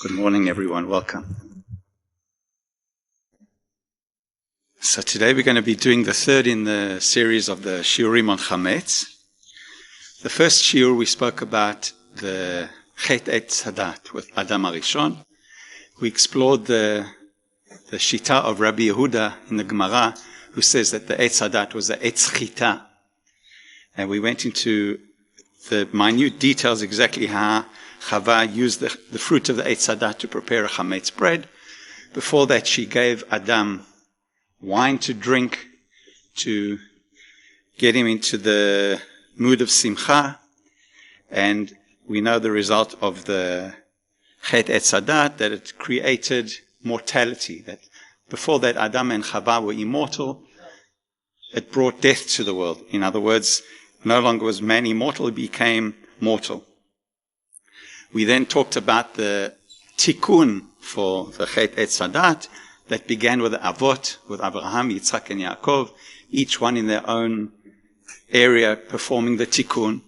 Good morning, everyone. Welcome. So today we're going to be doing the third in the series of the Shiurim on Chametz. The first Shiur we spoke about the Chet Etz Hadat with Adam Arishon. We explored the Shita of Rabbi Yehuda in the Gemara, who says that the Etz Hadat was the Etz Chita. And we went into the minute details exactly how Chava used the fruit of the Etz Hadat to prepare a Chametz bread. Before that, she gave Adam wine to drink to get him into the mood of Simcha. And we know the result of the Chet Etz Hadat, that it created mortality. That before that, Adam and Chava were immortal. It brought death to the world. In other words, no longer was man immortal, he became mortal. We then talked about the tikkun for the Chet Etz Hadat that began with the Avot, with Abraham, Yitzchak, and Yaakov, each one in their own area performing the tikkun.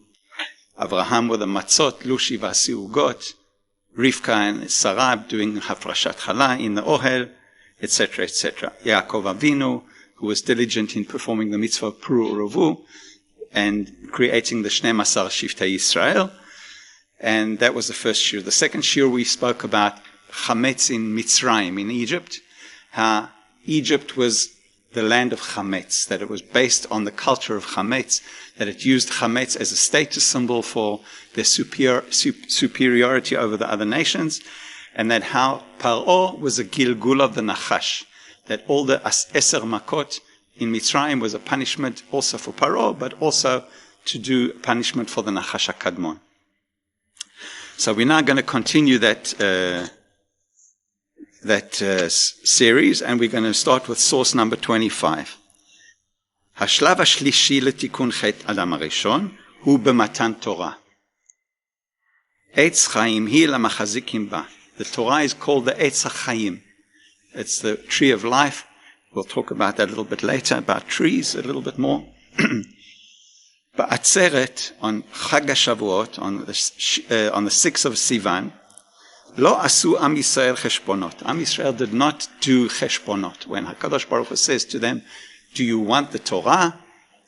Abraham with the matzot, lushi v'asiugot, Rivka and Sarah doing hafrashat chala in the ohel, etc., etc. Yaakov Avinu, who was diligent in performing the mitzvah of Pru Uruvu and creating the Shnei Masar Shiftei Yisrael. And that was the first shiur. The second shiur we spoke about Chametz in Mitzrayim, in Egypt, how Egypt was the land of Chametz, that it was based on the culture of Chametz, that it used Chametz as a status symbol for their superiority over the other nations, and that how Paro was a Gilgul of the Nachash, that all the Eser Makot in Mitzrayim was a punishment also for Paro, but also to do punishment for the Nachash HaKadmon. So we're now going to continue that series, and we're going to start with source number 25. השלב השלישי לתיקון חטא אדם הראשון הוא במתן תורה. עץ חיים היא למחזיקים בה. The Torah is called the Eitz HaChaim. It's the tree of life. We'll talk about that a little bit later, about trees a little bit more. בעצרת, on חג השבועות, on the 6th of Sivan, לא עשו עם ישראל חשבונות. עם ישראל did not do חשבונות. When HaKadosh Baruch Hu says to them, do you want the Torah?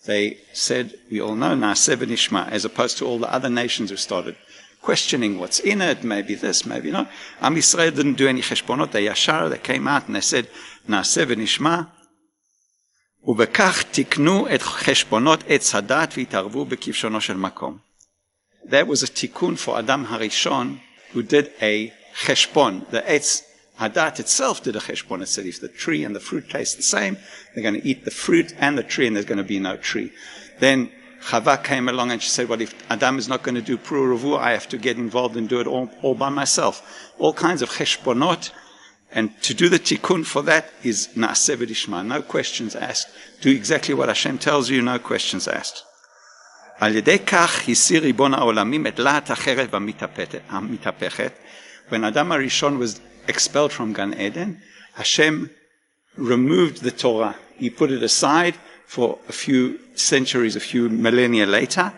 They said, we all know, na'aseh v'nishma, as opposed to all the other nations who started questioning what's in it, maybe this, maybe not. Am Yisrael didn't do any cheshbonot, they came out and they said, na'aseh v'nishma, ובכך תיקנו את חשבונות עץ הדת והתערבו בכבשונו של מקום. That was a tikkun for Adam Harishon, who did a cheshbon. The Eitz Hadat itself did a cheshbon. It said if the tree and the fruit taste the same, they're going to eat the fruit and the tree, and there's going to be no tree. Then Chava came along and she said, well, if Adam is not going to do Pru Uruvu, I have to get involved and do it all by myself. All kinds of cheshbonot. And to do the tikkun for that is na'aseh v'nishma. No questions asked. Do exactly what Hashem tells you, no questions asked. על ידי כך הסיר ריבון העולמים את להט החרב המתהפכת. When Adam Arishon was expelled from Gan Eden, Hashem removed the Torah. He put it aside for a few centuries, a few millennia later,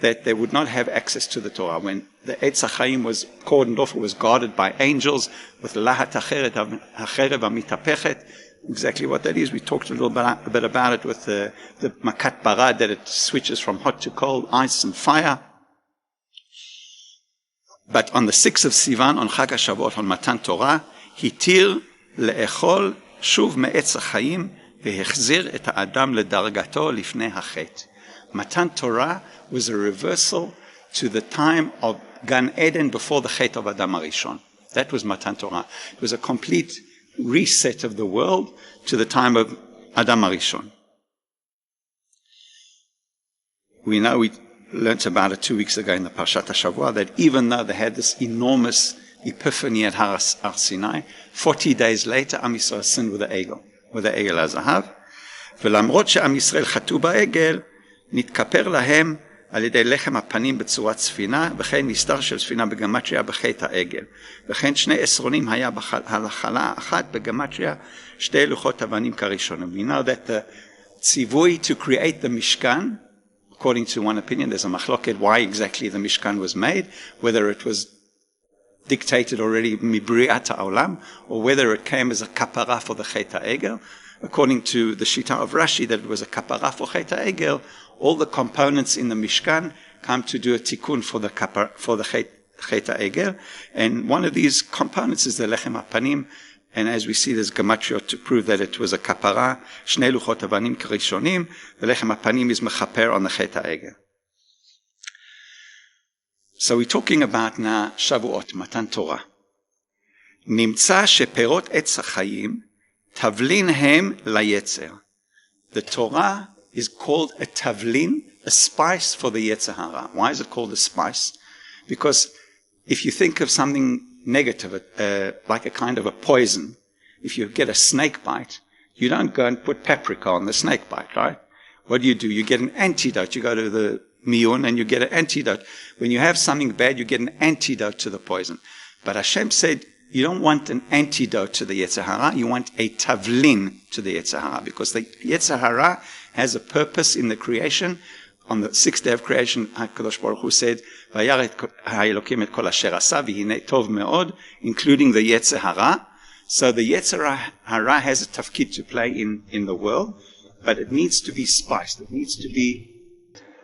that they would not have access to the Torah. When the Eitz HaChaim was cordoned off, it was guarded by angels with lahat hacherev hamitapechet. Exactly what that is. We talked a little bit about it with the makat barad, that it switches from hot to cold, ice and fire. But on the 6th of Sivan, on Chag HaShavuot, on Matan Torah, hitir le'echol shuv me'etz HaChaim v'hechzir et ha'adam ledargato lifnei hachet. Matan Torah was a reversal to the time of Gan Eden before the Chet of Adam Arishon. That was Matan Torah. It was a complete reset of the world to the time of Adam Arishon. We know, we learnt about it 2 weeks ago in the Parshat HaShavua, that even though they had this enormous epiphany at Har Sinai, 40 days later, Am Yisrael sinned with the Egel HaZahav. ולמרות שעם ישראל חטאו בעגל, נתכפר להם על ידי לחם הפנים בצורת ספינה, וכן מסתר של ספינה בגמטריה בחטא העגל. וכן 2 עשרונים היה בהלחלה אחת בגמטריה 2 לוחות אבנים כראשונים. We know that the tzivui to create the Mishkan, according to one opinion, there's a machloket why exactly the Mishkan was made, whether it was dictated already mibriat ha'olam, or whether it came as a kapara for the chet ha'egel. According to the Shita of Rashi, that it was a kapara for chet ha'egel, all the components in the Mishkan come to do a tikkun for the chet ha'egel, and one of these components is the lechem hapanim, and as we see, there's gematriot to prove that it was a kapara. Shnei luchot avanim karishonim. The lechem hapanim is mechaper on the chet ha'egel. So we're talking about now Shavuot, Matan Torah. Nimtza sheperot etz hachayim tavlin hem layetzer. The Torah is called a tavlin, a spice for the Yetzer Hara. Why is it called a spice? Because if you think of something negative, like a kind of a poison, if you get a snake bite, you don't go and put paprika on the snake bite, right? What do? You get an antidote. You go to the miyun and you get an antidote. When you have something bad, you get an antidote to the poison. But Hashem said, you don't want an antidote to the Yetzer Hara, you want a tavlin to the Yetzer Hara, because the Yetzer Hara has a purpose in the creation. On the sixth day of creation, HaKadosh Baruch Hu said, "Vayar ha'elokim et kol asher asa v'hinei tov me'od," including the Yetzer Hara. So the Yetzer Hara has a tafkid to play in the world, but it needs to be spiced. It needs to be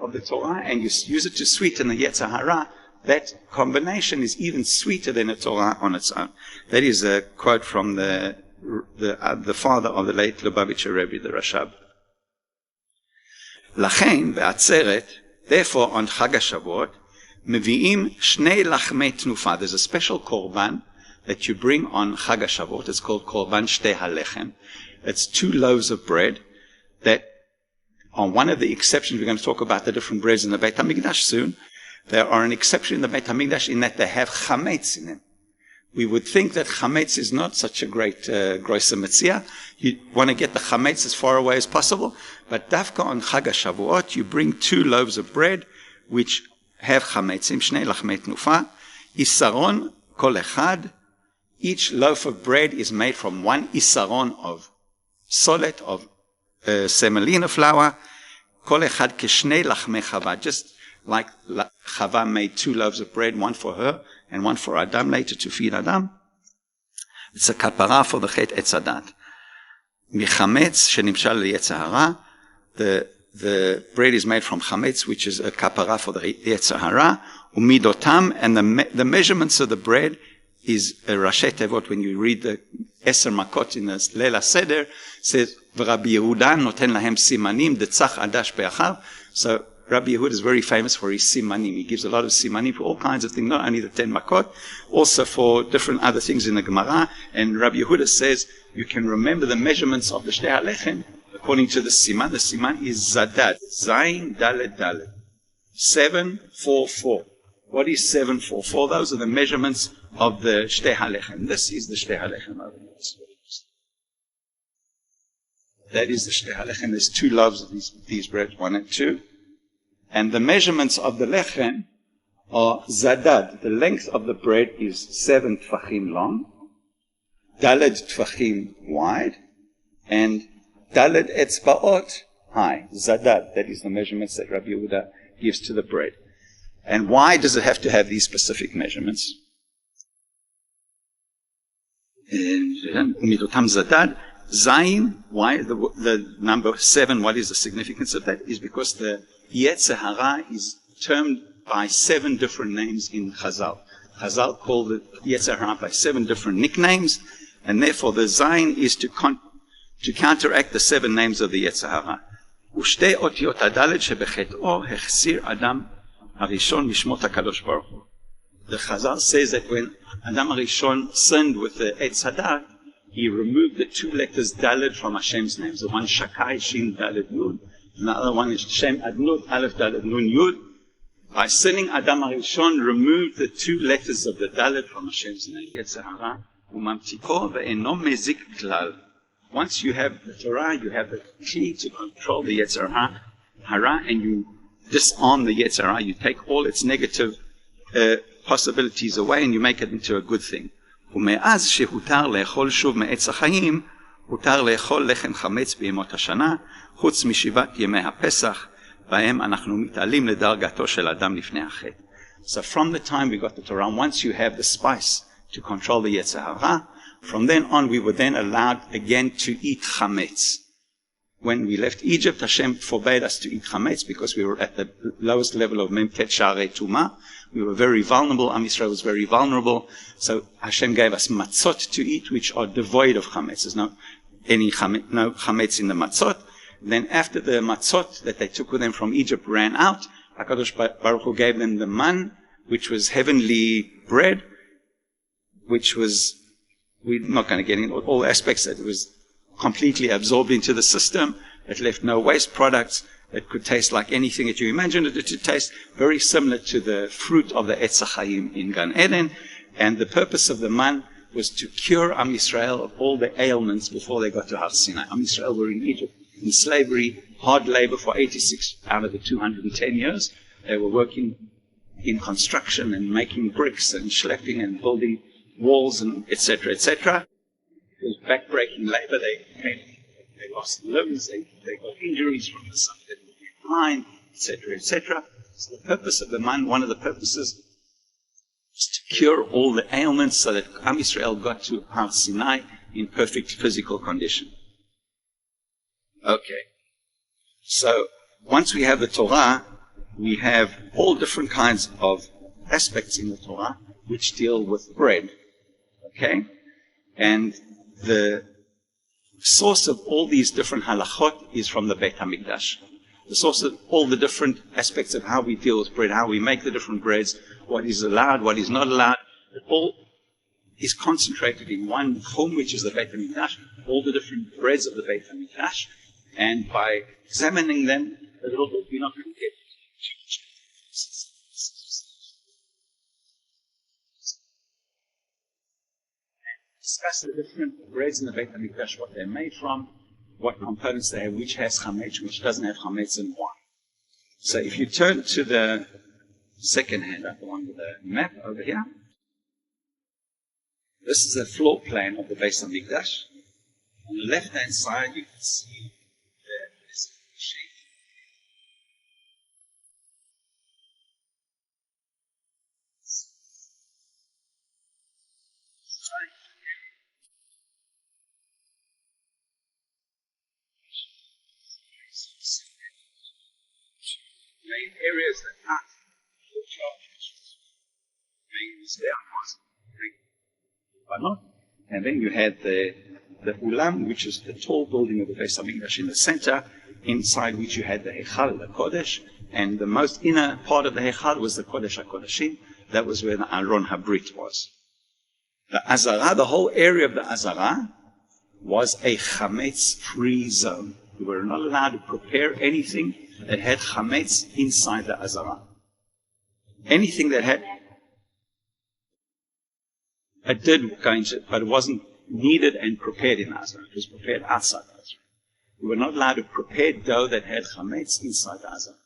of the Torah, and you use it to sweeten the Yetzer Hara. That combination is even sweeter than a Torah on its own. That is a quote from the father of the late Lubavitcher Rebbe, the Rashab. Lachen be'atzeret, therefore on Chag HaShavuot, mevi'im shnei lachmei tnufa. There's a special korban that you bring on Chag HaShavuot. It's called korban shtei halechem. It's 2 loaves of bread that, on one of the exceptions, we're going to talk about the different breads in the Beit HaMikdash soon. There are an exception in the Beit HaMikdash in that they have chametz in them. We would think that chametz is not such a great groisa metzia. You want to get the chametz as far away as possible, but dafka on Chag HaShavuot, you bring 2 loaves of bread which have chametzim, shnei lachmei tnufa, isaron kol echad. Each loaf of bread is made from 1 isaron of solet, of semolina flour, kol echad keshnei lachmei chava, just like Chava made 2 loaves of bread, 1 for her and 1 for Adam later to feed Adam. It's a kapara for the chet etz hadat. Michametz shenimshal liyetzer hara. The bread is made from chametz, which is a kapara for the yetzer hara. Umidotam, and the measurements of the bread is a Rashi Tevot. When you read the Eser Makot in the Leila Seder, says Rabbi Yehuda noten lahem simanim detzach adash be'achav. So Rabbi Yehuda is very famous for his simanim. He gives a lot of simanim for all kinds of things, not only the 10 makot, also for different other things in the Gemara. And Rabbi Yehuda says you can remember the measurements of the Shtei HaLechem according to the siman. The siman is Zadad, Zayin Dalet Dalet, 7, 4, 4. What is 7, 4, 4? Those are the measurements of the Shtei HaLechem. This is the Shtei HaLechem over here. That is the Shtei HaLechem. There's 2 loaves of these breads, 1 and 2. And the measurements of the lechem are zadad. The length of the bread is 7 tfachim long, daled tfachim wide, and daled etzbaot high. Zadad. That is the measurements that Rabbi Yehuda gives to the bread. And why does it have to have these specific measurements? Midotam zadad. Zayin, why the number 7, what is the significance of that? Is because the Yetzer Hara is termed by 7 different names in Chazal. Chazal called the Yetzer Hara by 7 different nicknames, and therefore the Zayin is to counteract the 7 names of the Yetzer Hara. U'shtei otiot hadalet shebechet'o hechsir Adam Harishon mishmot HaKadosh Baruch Hu. The Chazal says that when Adam Harishon sinned with the Etz Hadat, he removed the 2 letters Dalet from Hashem's names. The one Shakai, Shin, Dalet, Yud. And the other one is Shem, Adnud, Aleph, Dalet, Nun, Yud. By sinning, Adam HaRishon removed the 2 letters of the Dalet from Hashem's name. Yetzer Hara, Umamtiko, ve'eno mezik klal. Once you have the Torah, you have the key to control the Yetzer Hara, and you disarm the Yetzer Hara. You take all its negative possibilities away, and you make it into a good thing. ומאז שהותר לאכול שוב מעץ החיים, הותר לאכול לחם חמץ בימות השנה, חוץ משבעת ימי הפסח, בהם אנחנו מתעלים לדרגתו של אדם לפני החטא. So from the time we got the Torah, once you have the spice to control the Yetzer Hara, from then on we were then allowed again to eat Chametz. When we left Egypt, Hashem forbade us to eat Chametz because we were at the lowest level of Memket Sharei Tumah. We were very vulnerable. Am Yisrael was very vulnerable. So Hashem gave us matzot to eat, which are devoid of Chametz. There's no Chametz in the matzot. Then after the matzot that they took with them from Egypt ran out, HaKadosh Baruch Hu gave them the man, which was heavenly bread, which was, we're not going to get into all aspects, that it was completely absorbed into the system. It left no waste products. It could taste like anything that you imagined it to taste, very similar to the fruit of the Etz HaChaim in Gan Eden. And the purpose of the man was to cure Am Yisrael of all the ailments before they got to Har Sinai. Am Yisrael were in Egypt in slavery, hard labor for 86 out of the 210 years. They were working in construction and making bricks and schlepping and building walls and etc., etc. It was back-breaking labor. They lost limbs, they got injuries from the sun, they were blind, etc., etc. So the purpose of the man, one of the purposes, was to cure all the ailments so that Am Yisrael got to Har Sinai in perfect physical condition. Okay. So once we have the Torah, we have all different kinds of aspects in the Torah which deal with bread. Okay? And the source of all these different halachot is from the Beit HaMikdash. The source of all the different aspects of how we deal with bread, how we make the different breads, what is allowed, what is not allowed, it all is concentrated in one home, which is the Beit HaMikdash, all the different breads of the Beit HaMikdash. And by examining them a little bit, we're not going to get too much. Discuss the different breads in the Beit HaMikdash, what they're made from, what components they have, which has chametz, which doesn't have chametz, and why. So if you turn to the second handout, the one with the map over here, this is a floor plan of the Beit HaMikdash. On the left-hand side, you can see this shape. Main areas that are and then you had the Ulam, which is the tall building of the Beit HaMikdash in the center, inside which you had the Heichal, the Kodesh, and the most inner part of the Heichal was the Kodesh HaKodeshim. That was where the Aron HaBrit was. The Azara, the whole area of the Azara, was a chametz-free zone. You were not allowed to prepare anything that had chametz inside the Azara. Anything that had, it did go into it, but it wasn't needed and prepared in Azara. It was prepared outside the Azara. You were not allowed to prepare dough that had chametz inside the Azara.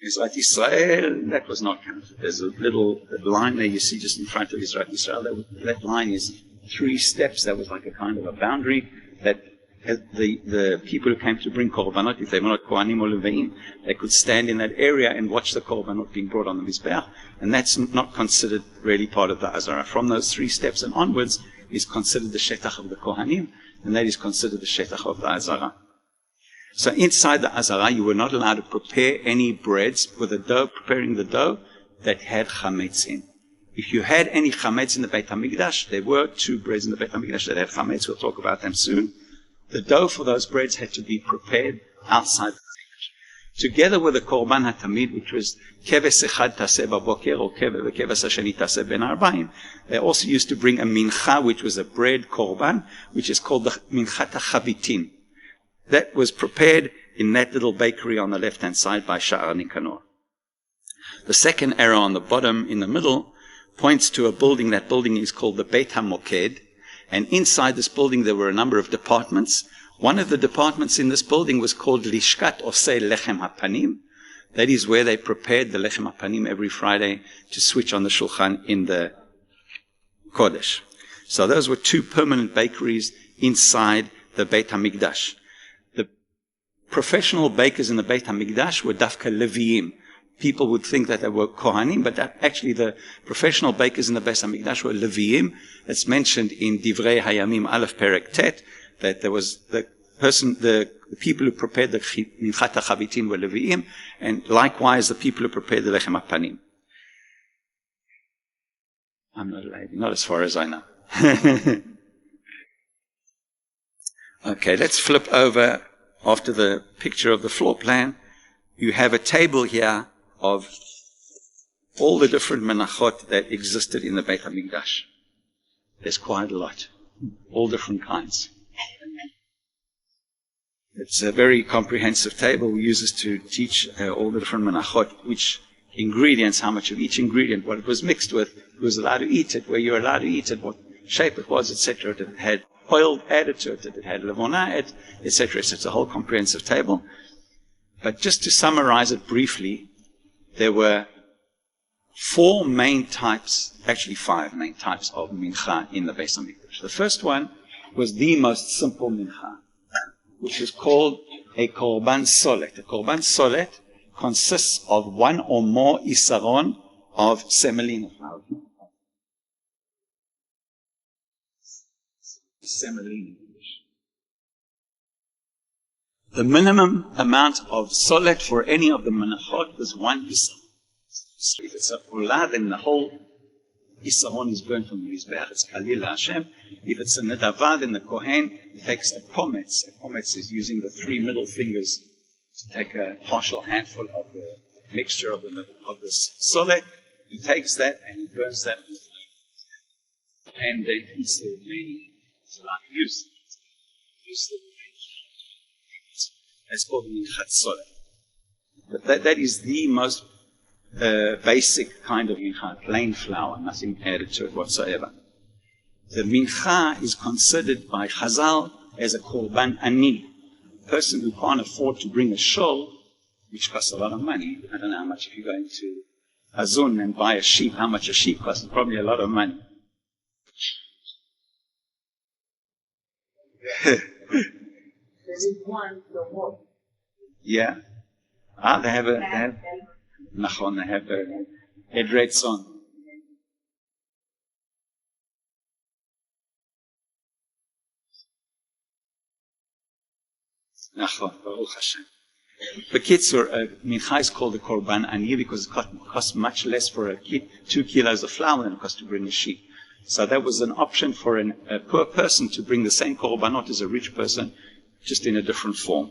Israel Israel, that was not counted. There's a little line there you see just in front of Israel Israel. That line is 3 steps. That was like a kind of a boundary that the people who came to bring korbanot, if they were not kohanim or leviim, they could stand in that area and watch the korbanot being brought on the mizbeach, and that's not considered really part of the Azara. From those 3 steps and onwards is considered the shetach of the kohanim, and that is considered the shetach of the Azara. So inside the Azara, you were not allowed to prepare any breads with the dough, preparing the dough that had chametz in. If you had any chametz in the Beit HaMikdash, there were 2 breads in the Beit HaMikdash that had chametz. We'll talk about them soon. The dough for those breads had to be prepared outside the Mikdash, together with the korban hatamid, which was keves echad taseh baboker or keves hasheni taseh ben arba'im. They also used to bring a mincha, which was a bread korban, which is called the minchat hachavitim. That was prepared in that little bakery on the left-hand side by Sha'ar Nikanor. The second arrow on the bottom in the middle points to a building. That building is called the Beit HaMoked. And inside this building there were a number of departments. One of the departments in this building was called Lishkat Osei Lechem HaPanim. That is where they prepared the Lechem HaPanim every Friday to switch on the Shulchan in the Kodesh. So those were 2 permanent bakeries inside the Beit HaMikdash. professional bakers in the Beit HaMikdash were dafka Leviim. People would think that they were Kohanim, but actually the professional bakers in the Beit HaMikdash were Leviim. It's mentioned in Divrei Hayamim Aleph Perek Tet that there was the people who prepared the Minchat HaChavitim were Leviim, and likewise the people who prepared the Lechem HaPanim. I'm not a lady, not as far as I know. Okay, let's flip over after the picture of the floor plan. You have a table here of all the different menachot that existed in the Beit HaMikdash. There's quite a lot, all different kinds. It's a very comprehensive table. We use this to teach all the different menachot, which ingredients, how much of each ingredient, what it was mixed with, who was allowed to eat it, where you were allowed to eat it, what shape it was, etc. It had oil added to it, it had levona, etc. So it's a whole comprehensive table. But just to summarize it briefly, there were 4 main types, actually 5 main types of mincha in the Beit HaMikdash. The first one was the most simple mincha, which is called a korban solet. A korban solet consists of 1 or more isaron of semolina flour. Semolina. The minimum amount of solet for any of the menachot was 1 isaron. So if it's a ulah, then the whole isaron is burnt from the mizbeach. It's kalil Hashem. If it's a nedava, then the kohen takes a pometz. A pometz is using the 3 middle fingers to take a partial handful of the mixture of the solet. He takes that and he burns that, and then he's the remaining use. That's called minchat solet. But that is the most basic kind of mincha, plain flour, nothing added to it whatsoever. The mincha is considered by Chazal as a korban ani, a person who can't afford to bring a shul, which costs a lot of money. I don't know how much if you go into Azun and buy a sheep, how much a sheep costs, probably a lot of money. Yeah. They have Nachon, they have a Edretzon. Nachon, Baruch Hashem. B'kitzur, mincha is called a korban ani because it costs much less for 2 kilos of flour than it costs to bring a sheep. So that was an option for a poor person to bring the same korbanot as a rich person, just in a different form.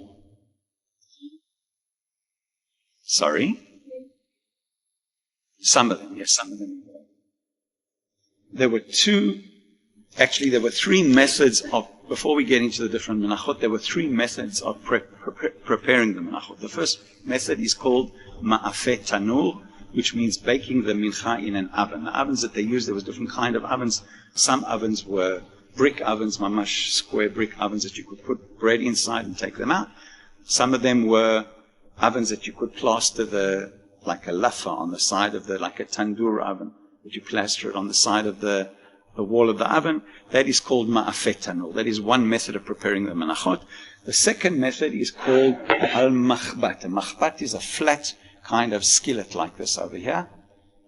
Sorry? Some of them, yes, some of them. There were 3 methods of, before we get into the different menachot, there were 3 methods of preparing the menachot. The first method is called ma'afet tanur, which means baking the mincha in an oven. The ovens that they used, there was different kind of ovens. Some ovens were brick ovens, mamash square brick ovens that you could put bread inside and take them out. Some of them were ovens that you could plaster like a lafa on the side of like a tandoor oven, that you plaster it on the side of the wall of the oven. That is called ma'afet tanur. That is one method of preparing the menachot. The second method is called al-machbat. A machbat is a flat kind of skillet like this over here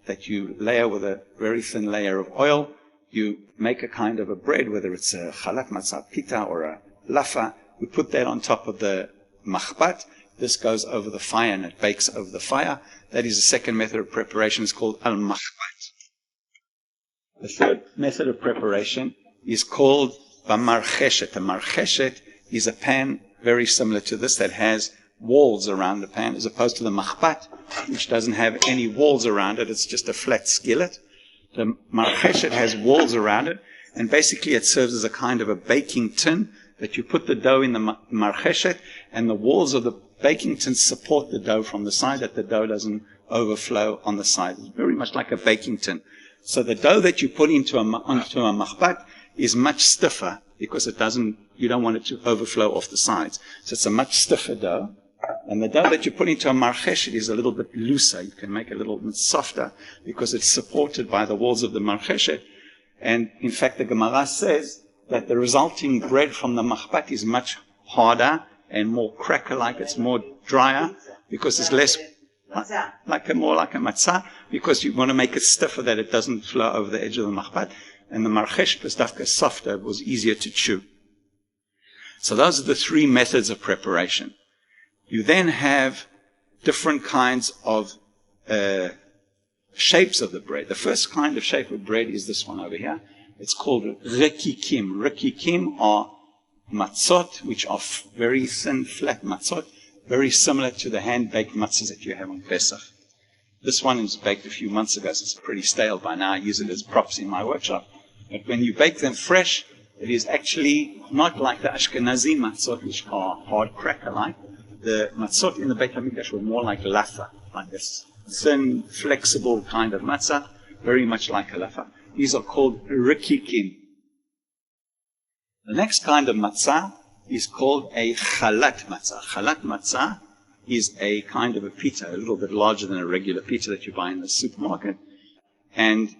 that you layer with a very thin layer of oil. You make a kind of a bread, whether it's a chalat matzah pita or a lafa. We put that on top of the machbat. This goes over the fire and it bakes over the fire. That is the second method of preparation. It's called al-machbat. The third method of preparation is called b'marcheshet. A marcheshet is a pan very similar to this that has walls around the pan, as opposed to the machbat, which doesn't have any walls around it. It's just a flat skillet. The marcheshet has walls around it, and basically it serves as a kind of a baking tin that you put the dough in the marcheshet, and the walls of the baking tin support the dough from the side, that the dough doesn't overflow on the side. It's very much like a baking tin. So the dough that you put onto a machbat is much stiffer because you don't want it to overflow off the sides. So it's a much stiffer dough. And the dough that you put into a marcheshet is a little bit looser. You can make it a little bit softer because it's supported by the walls of the marcheshet. And in fact, the Gemara says that the resulting bread from the machbat is much harder and more cracker-like. It's more drier because it's less more like a matzah, because you want to make it stiffer that it doesn't flow over the edge of the machbat. And the marchesh pesdafka is softer, it was easier to chew. So those are the three methods of preparation. You then have different kinds of shapes of the bread. The first kind of shape of bread is this one over here. It's called rekikim. Rekikim are matzot, which are very thin, flat matzot, very similar to the hand-baked matzahs that you have on Pesach. This one was baked a few months ago, so it's pretty stale by now. I use it as props in my workshop. But when you bake them fresh, it is actually not like the Ashkenazi matzot, which are hard cracker-like. The matzot in the Beit HaMikdash were more like lafa, like this thin, flexible kind of matzah, very much like a lafa. These are called rikikim. The next kind of matzah is called a chalat matzah. Chalat matzah is a kind of a pita, a little bit larger than a regular pita that you buy in the supermarket. And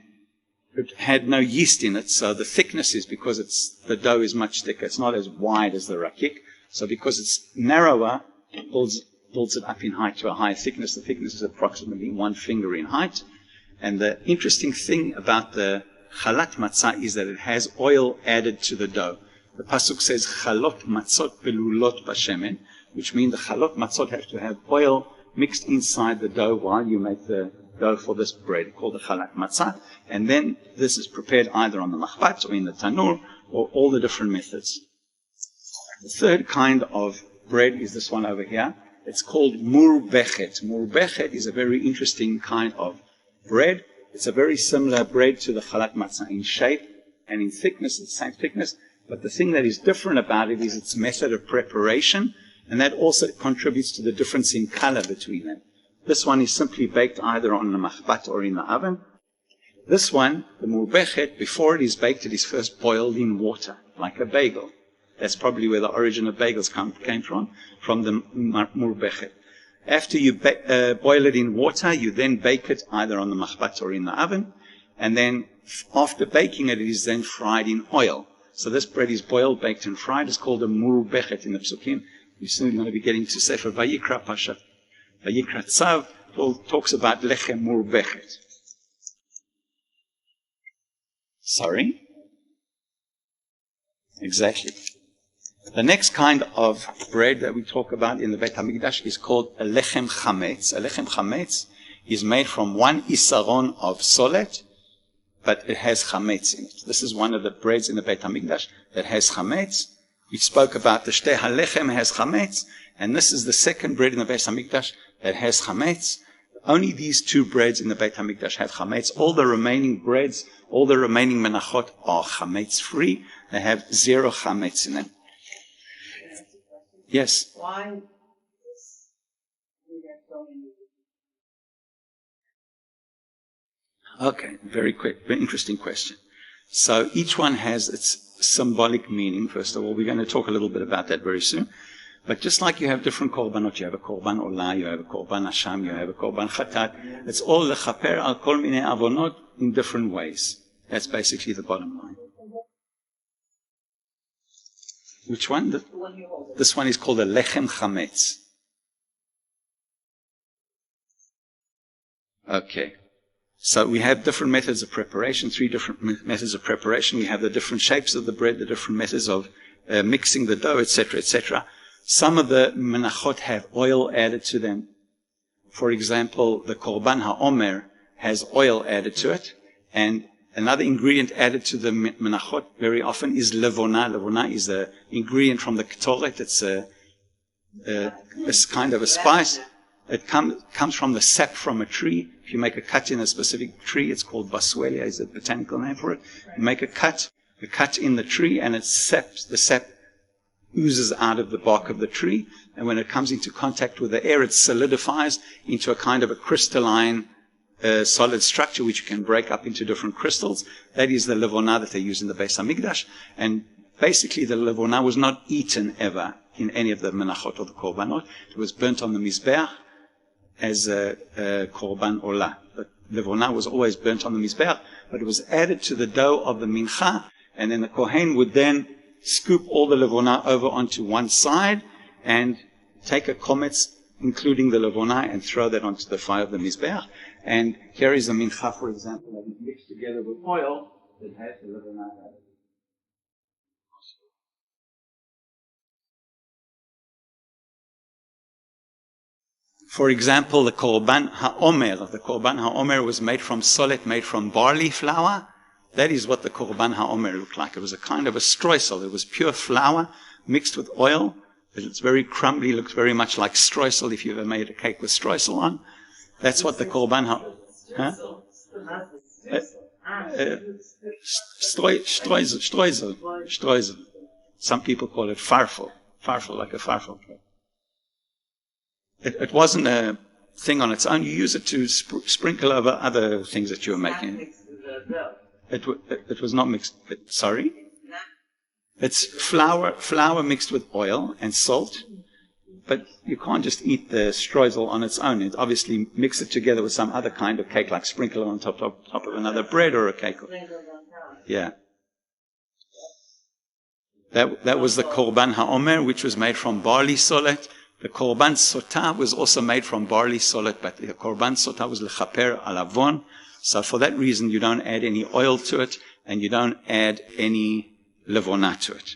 it had no yeast in it, so the thickness is, because the dough is much thicker. It's not as wide as the rakik. So because it's narrower, it builds it up in height to a higher thickness. The thickness is approximately 1 finger in height. And the interesting thing about the chalat matzah is that it has oil added to the dough. The pasuk says, chalot matzot belulot bashemen, which means the chalot matzot have to have oil mixed inside the dough while you make the dough for this bread, called the chalat matzah. And then this is prepared either on the machbat or in the tanur, or all the different methods. The third kind of bread is this one over here. It's called murbechet. Murbechet is a very interesting kind of bread. It's a very similar bread to the chalat matzah in shape and in thickness. It's the same thickness. But the thing that is different about it is its method of preparation, and that also contributes to the difference in color between them. This one is simply baked either on the machbat or in the oven. This one, the murbechet, before it is baked, it is first boiled in water, like a bagel. That's probably where the origin of bagels came from the murbechet. After you boil it in water, you then bake it either on the machbat or in the oven, and then after baking it, it is then fried in oil. So this bread is boiled, baked, and fried. It's called a murbechet in the psukim. We're soon going to be getting to sefer Vayikra Pasha. Vayikra Tzav talks about lechem murbechet. Sorry? Exactly. The next kind of bread that we talk about in the Beit HaMikdash is called a lechem chametz. A lechem chametz is made from 1 isaron of solet, but it has chametz in it. This is one of the breads in the Beit HaMikdash that has chametz. We spoke about the shtei halechem has chametz, and this is the second bread in the Beit HaMikdash that has chametz. Only these two breads in the Beit HaMikdash have chametz. All the remaining breads, all the remaining menachot are chametz free. They have 0 chametz in them. Yes? Why? Okay, very interesting question. So each one has its symbolic meaning. First of all, we're going to talk a little bit about that very soon. But just like you have different korbanot, you have a korban olah, you have a korban asham, you have a korban chatat. It's all lechaper al kol minei avonot in different ways. That's basically the bottom line. Which one? This one is called a lechem chametz. Okay. So we have different methods of preparation, 3 different methods of preparation. We have the different shapes of the bread, the different methods of mixing the dough, etc., etc. Some of the menachot have oil added to them. For example, the korban ha'omer has oil added to it, and another ingredient added to the menachot very often is levona. Levona is the ingredient from the ketoret. It's kind of a spice. It comes from the sap from a tree. If you make a cut in a specific tree, it's called basuelia, is the botanical name for it. You make a cut in the tree, and the sap oozes out of the bark of the tree. And when it comes into contact with the air, it solidifies into a kind of a crystalline solid structure, which you can break up into different crystals. That is the levona that they use in the Beit HaMikdash. And basically, the levona was not eaten ever in any of the menachot or the korbanot. It was burnt on the mizbeach as a korban olah. But levona was always burnt on the mizbeach, but it was added to the dough of the mincha, and then the kohen would then scoop all the levona over onto one side, and take a chametz, including the levona, and throw that onto the fire of the mizbeach. And here is a mincha, for example, that is mixed together with oil that has the levona. For example, the korban ha'omer was made from solet, made from barley flour. That is what the korban ha'omer looked like. It was a kind of a streusel. It was pure flour mixed with oil. It's very crumbly, looks very much like streusel if you ever made a cake with streusel on. That's what the korban streusel. Some people call it farfel, like a farfel cake. It wasn't a thing on its own. You use it to sprinkle over other things that you were making. It was not mixed. Sorry? It's flour mixed with oil and salt. But you can't just eat the streusel on its own. It obviously mix it together with some other kind of cake, like sprinkle it on top of another bread or a cake. Yeah. That was the korban ha'omer, which was made from barley solet. The korban sotah was also made from barley solet, but the korban sotah was lechaper alavon. So for that reason, you don't add any oil to it, and you don't add any levona to it.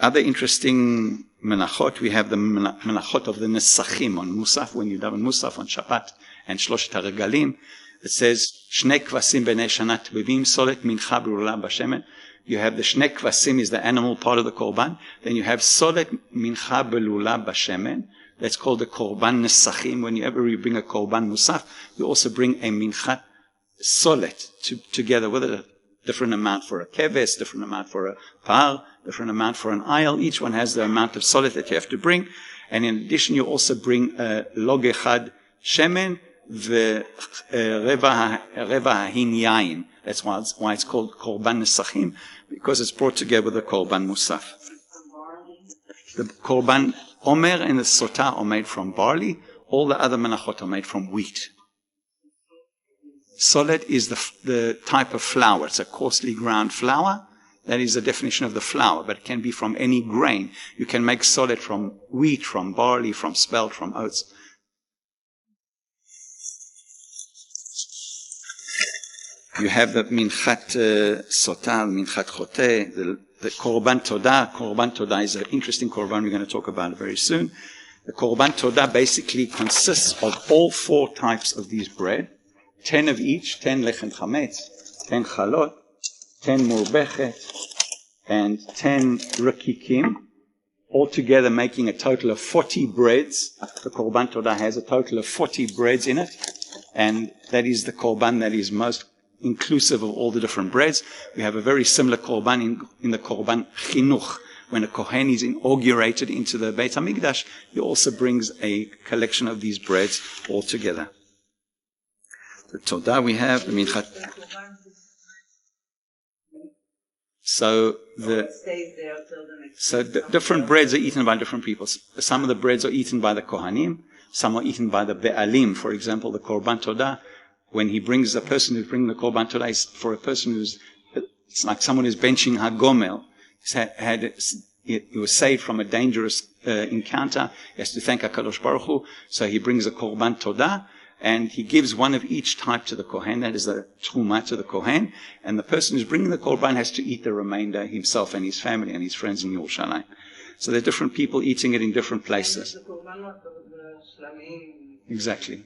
Other interesting menachot, we have the menachot of the nesachim on Musaf, when you daven Musaf on Shabbat and Shloshet HaRegalim. It says, Shnei kvasim b'nei shana tvivim solet mincha b'rula b'shemen. You have the shnei kvasim is the animal part of the korban. Then you have solet mincha b'lula b'shemen. That's called the korban nesachim. Whenever you bring a korban musaf, you also bring a minchat solet together with a different amount for a keves, different amount for a par, different amount for an ayil. Each one has the amount of solet that you have to bring. And in addition, you also bring a log echad shemen v'reva ha'hin yain. That's why it's called korban nesachim, because it's brought together with the korban musaf. The korban omer and the sotah are made from barley. All the other menachot are made from wheat. Solet is the type of flour. It's a coarsely ground flour. That is the definition of the flour, but it can be from any grain. You can make solet from wheat, from barley, from spelt, from oats. You have the minchat sotah, minchat choteh, the korban todah. Korban todah is an interesting korban. We're going to talk about it very soon. The korban todah basically consists of all 4 types of these bread. 10 of each, 10 lechem chametz, 10 chalot, 10 murbechet, and 10 rakikim, all together making a total of 40 breads. The korban todah has a total of 40 breads in it, and that is the korban that is most inclusive of all the different breads. We have a very similar korban in the korban chinuch. When a kohen is inaugurated into the Beit HaMikdash, he also brings a collection of these breads all together. The todah we have, the minchat. So different breads are eaten by different people. Some of the breads are eaten by the kohanim. Some are eaten by the be'alim. For example, the korban todah, when he brings a person who's bringing the korban todah, is for a person it's like someone who's benching hagomel. He was saved from a dangerous encounter. He has to thank HaKadosh Baruch Hu. So he brings a korban todah, and he gives one of each type to the kohen. That is the truma to the kohen. And the person who's bringing the korban has to eat the remainder himself and his family and his friends in Yerushalayim. So there are different people eating it in different places. Exactly.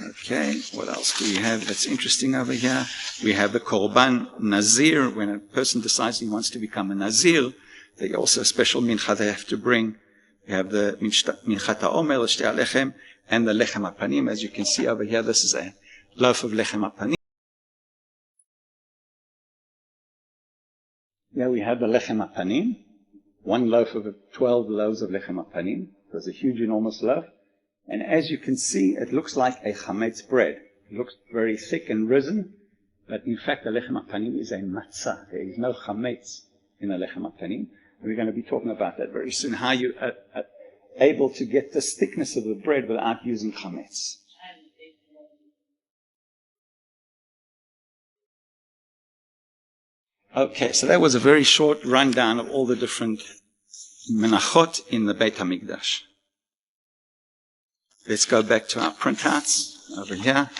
Okay, what else do we have that's interesting over here? We have the korban nazir. When a person decides he wants to become a nazir, there's also a special mincha they have to bring. We have the minchat ha'omer, l'shtei alechem, and the lechem hapanim. As you can see over here, this is a loaf of lechem hapanim. Here we have the lechem hapanim, 1 loaf of 12 loaves of lechem hapanim. It was a huge, enormous loaf. And as you can see, it looks like a chametz bread. It looks very thick and risen, but in fact, the lechem hapanim is a matzah. There is no chametz in the lechem hapanim. We're going to be talking about that very soon, how you are able to get this thickness of the bread without using chametz. Okay, so that was a very short rundown of all the different Menachot in the Beit HaMikdash. Let's go back to our printouts over here.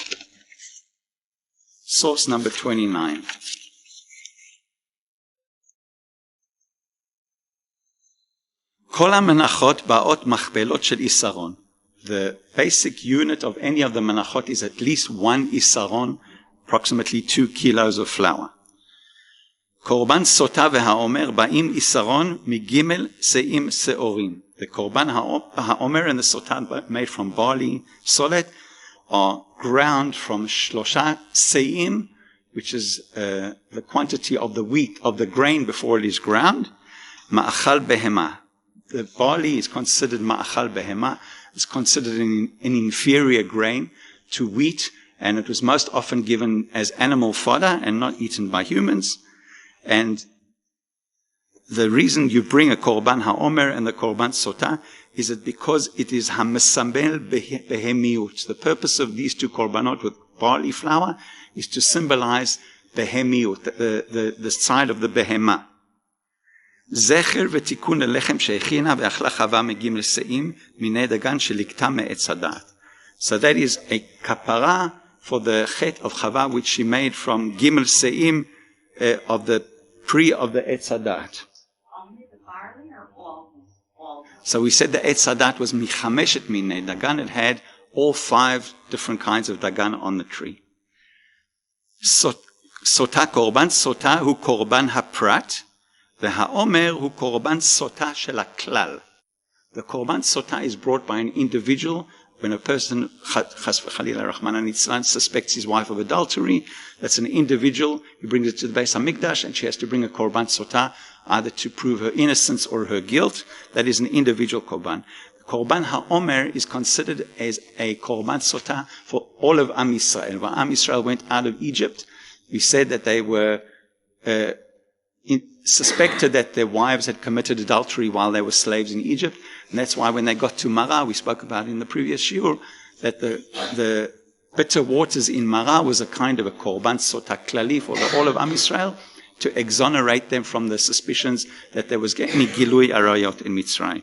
Source number 29. כל המנחות באות מכפלות של איסרון. The basic unit of any of the menachot is at least one isaron, approximately 2 kilos of flour. קורבן סוטה והעומר באים איסרון מגימל שאים שעורים. The korban ha'omer and the sotah made from barley solid are ground from shlosha seim, which is the quantity of the wheat, of the grain before it is ground. Ma'achal behema. The barley is considered ma'achal behema. It's considered an inferior grain to wheat, and it was most often given as animal fodder and not eaten by humans. And the reason you bring a korban ha'omer and the korban sotah is that because it is ha'mesamel behemiut. The purpose of these two korbanot with barley flour is to symbolize behemiut, the side of the behema. זכר ותיקון ללחם שהכינה ואכלה חווה מגימל שאים מיני דגן שלקטה מעץ הדעת. So that is a kapara for the chet of Chava which she made from gimel seim of the pre of the etz hadat. Only the barley or all? So we said the etz hadat was michameshet minei dagan. It had all 5 different kinds of dagan on the tree. Sotah korban sotah hu korban haprat. והעומר הוא קורבן סוטה של הכלל. The korban sotah is brought by an individual when a person, chas v'chalila Rahman litzlan, suspects his wife of adultery. That's an individual. He brings it to the Beit HaMikdash and she has to bring a korban sotah either to prove her innocence or her guilt. That is an individual korban. Korban ha'omer is considered as a korban sotah for all of Am Yisrael. When Am Yisrael went out of Egypt, we said that they were suspected that their wives had committed adultery while they were slaves in Egypt. And that's why when they got to Mara, we spoke about in the previous shiur, that the bitter waters in Mara was a kind of a korban sotah klali for all of Am Yisrael to exonerate them from the suspicions that there was any gilui arayot in Mitzrayim.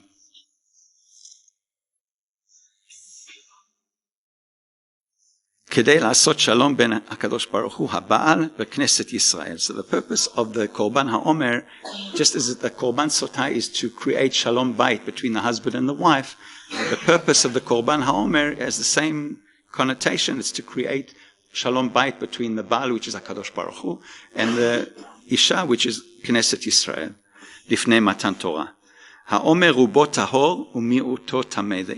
כדי לעשות שלום בין הקדוש ברוך הוא הבעל וכנסת ישראל. So the purpose of the korban ha'omer, just as the korban sotah is to create shalom bait between the husband and the wife, the purpose of the korban ha'omer has the same connotation. It's to create shalom bait between the baal, which is HaKadosh Baruch Hu, and the isha, which is Knesset Yisrael, לפני מתן תורה. Ha'omer rubo tahor umiuto tameh. The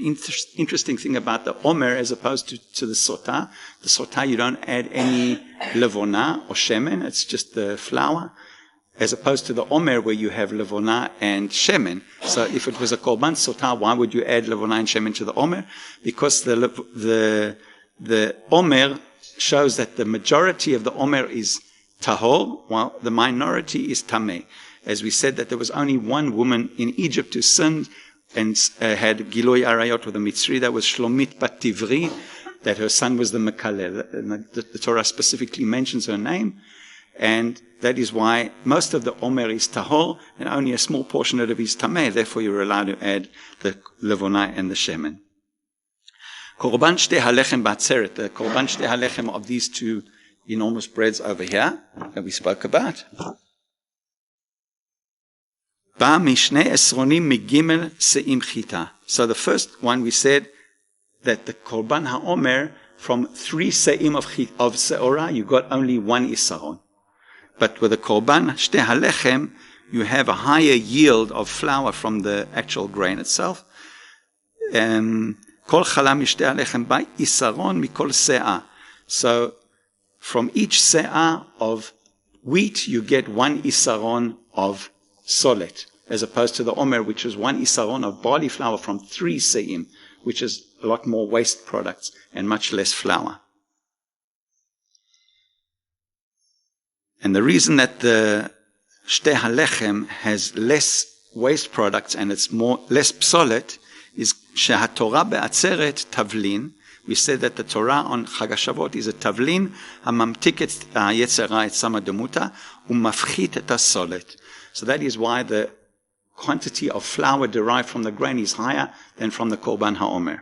interesting thing about the omer as opposed to the sotah you don't add any levona or shemen, it's just the flour, as opposed to the omer where you have levona and shemen. So if it was a korban sotah, why would you add levona and shemen to the omer? Because the omer shows that the majority of the omer is tahor, while the minority is tameh. As we said that there was only one woman in Egypt who sinned and had Giloi Arayot with a Mitzri, that was Shlomit Bat Tivri, that her son was the Mekaleh. The Torah specifically mentions her name, and that is why most of the Omer is Tahor, and only a small portion of it is Tameh, therefore you're allowed to add the Levonai and the Shemen. Korban Shtei HaLechem Ba'atzeret, the Korban Shtei HaLechem of these 2 enormous breads over here, that we spoke about. So the first one we said that the korban ha'omer from 3 se'im of se'orah you got only 1 isaron, but with the korban shtei halechem you have a higher yield of flour from the actual grain itself. Kol chala mishtei halechem by isaron mikol se'ah. So from each se'ah of wheat you get 1 isaron of solet, as opposed to the omer, which is 1 isaron of barley flour from 3 se'im, which is a lot more waste products and much less flour. And the reason that the shtei halechem has less waste products and it's less psolet is shehatorah be'atzeret tavlin. We said that the Torah on Chag HaShavot is a tavlin, hamamtik et yetzera et sama demuta, umafchit et hasolet. So that is why the quantity of flour derived from the grain is higher than from the Korban HaOmer.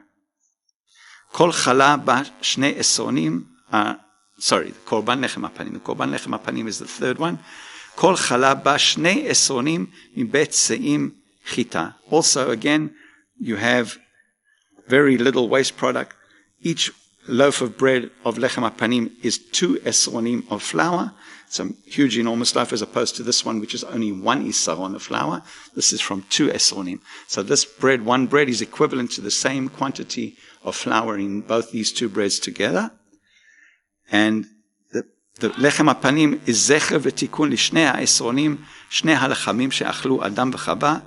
Kol chala ba shnei esonim, the Korban Lechem HaPanim. The Korban Lechem HaPanim is the third one. Kol chala ba shnei esonim mibet seim chita. Also, again, you have very little waste product. Each loaf of bread of Lechem HaPanim is 2 esonim of flour. It's a huge, enormous loaf as opposed to this one, which is only 1 isar on the flour. This is from 2 esonim. So this bread, one bread, is equivalent to the same quantity of flour in both these 2 breads together. And the Lechem HaPanim is zecher v'tikun l'shnei ha'esronim, shnei ha'lechamim she'achlu adam v'chava,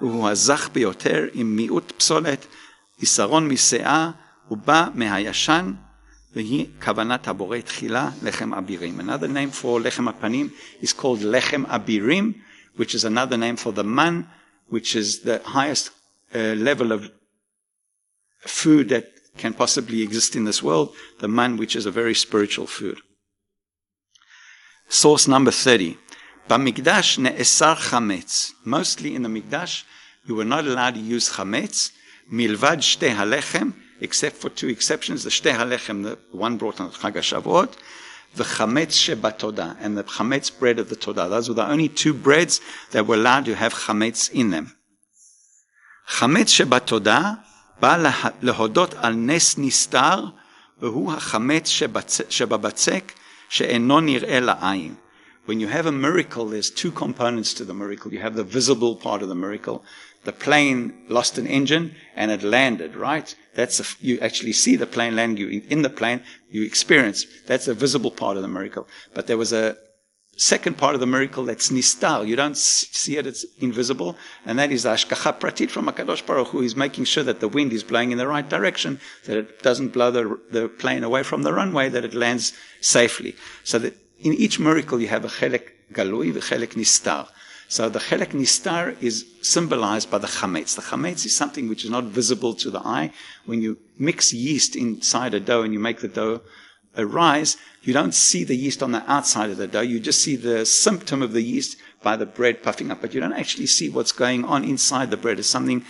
u'hu hazach biyoter im mi'ut psolet, isaron mise'a, uba mehayashan, v'hi kavanat haborei tchila lechem abirim. Another name for Lechem HaPanim is called Lechem Abirim, which is another name for the man, which is the highest level of food that can possibly exist in this world, the man, which is a very spiritual food. Source number 30. B'Mikdash ne'esar chametz. Mostly in the Mikdash, you were not allowed to use chametz, milvad shtei halechem, except for 2 exceptions, the shtei halechem, the one brought on Chag HaShavuot, the chametz shebatoda, and the chametz bread of the Todah. Those were the only 2 breads that were allowed to have chametz in them. Chametz shebatoda, בא להודות על נס נסתר, והוא החמץ שבבצק, שאינו נראה לעין. When you have a miracle, there's 2 components to the miracle. You have the visible part of the miracle. The plane lost an engine and it landed, right? You actually see the plane land. You in the plane, you experience. That's the visible part of the miracle. But there was a second part of the miracle that's nistar. You don't see it, it's invisible. And that is the ashkacha pratit from HaKadosh Baruch Hu. He's making sure that the wind is blowing in the right direction, that it doesn't blow the plane away from the runway, that it lands safely. So that in each miracle you have a chelek galui, the chelek nistar. So the chelek nistar is symbolized by the chametz. The chametz is something which is not visible to the eye. When you mix yeast inside a dough and you make the dough arise, you don't see the yeast on the outside of the dough. You just see the symptom of the yeast by the bread puffing up, but you don't actually see what's going on inside the bread. It's something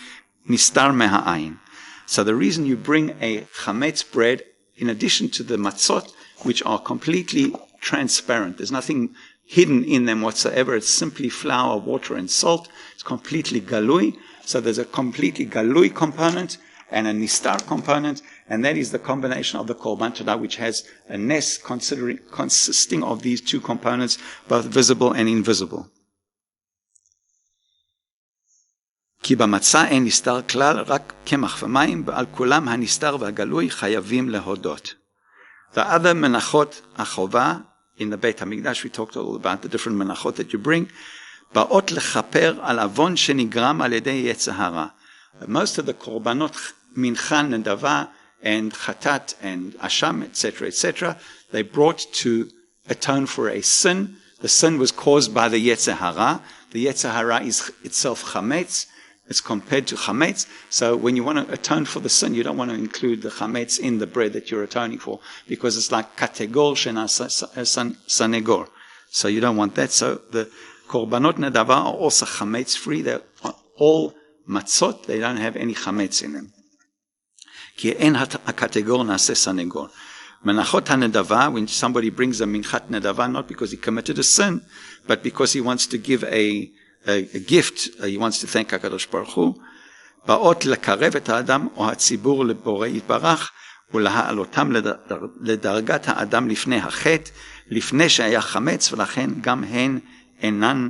nistar meha'ayin. So the reason you bring a chametz bread, in addition to the matzot, which are completely transparent, there's nothing hidden in them whatsoever. It's simply flour, water, and salt. It's completely galui. So there's a completely galui component and a nistar component, and that is the combination of the Korban Todah, which has a nes consisting of these 2 components, both visible and invisible. כי במצה אין נסתר כלל, רק קמח ומים, ועל כולם הנסתר והגלוי חייבים להודות. The other menachot החובה, in the Beit HaMikdash, we talked all about the different menachot that you bring, באות לכפר על עוון שנגרם על ידי יצר הרע. Most of the korbanot, mincha, nedava, and chatat, and asham, etc., they brought to atone for a sin. The sin was caused by the yetzer hara. The yetzer hara is itself chametz. It's compared to chametz. So when you want to atone for the sin, you don't want to include the chametz in the bread that you're atoning for, because it's like kategor shena sanegor. So you don't want that. So the korbanot nedava are also chametz free. They're all matzot, they don't have any chametz in them. Ki en hakategor nase sanegor. Menachot hanedava, when somebody brings a minchat nedava, not because he committed a sin, but because he wants to give a gift, he wants to thank HaKadosh Baruch Hu. באות לקרב את האדם או הציבור לבורא יתברך, ולהעלותם לדרגת האדם לפני החטא, לפני שהיה חמץ, ולכן גם הן אינן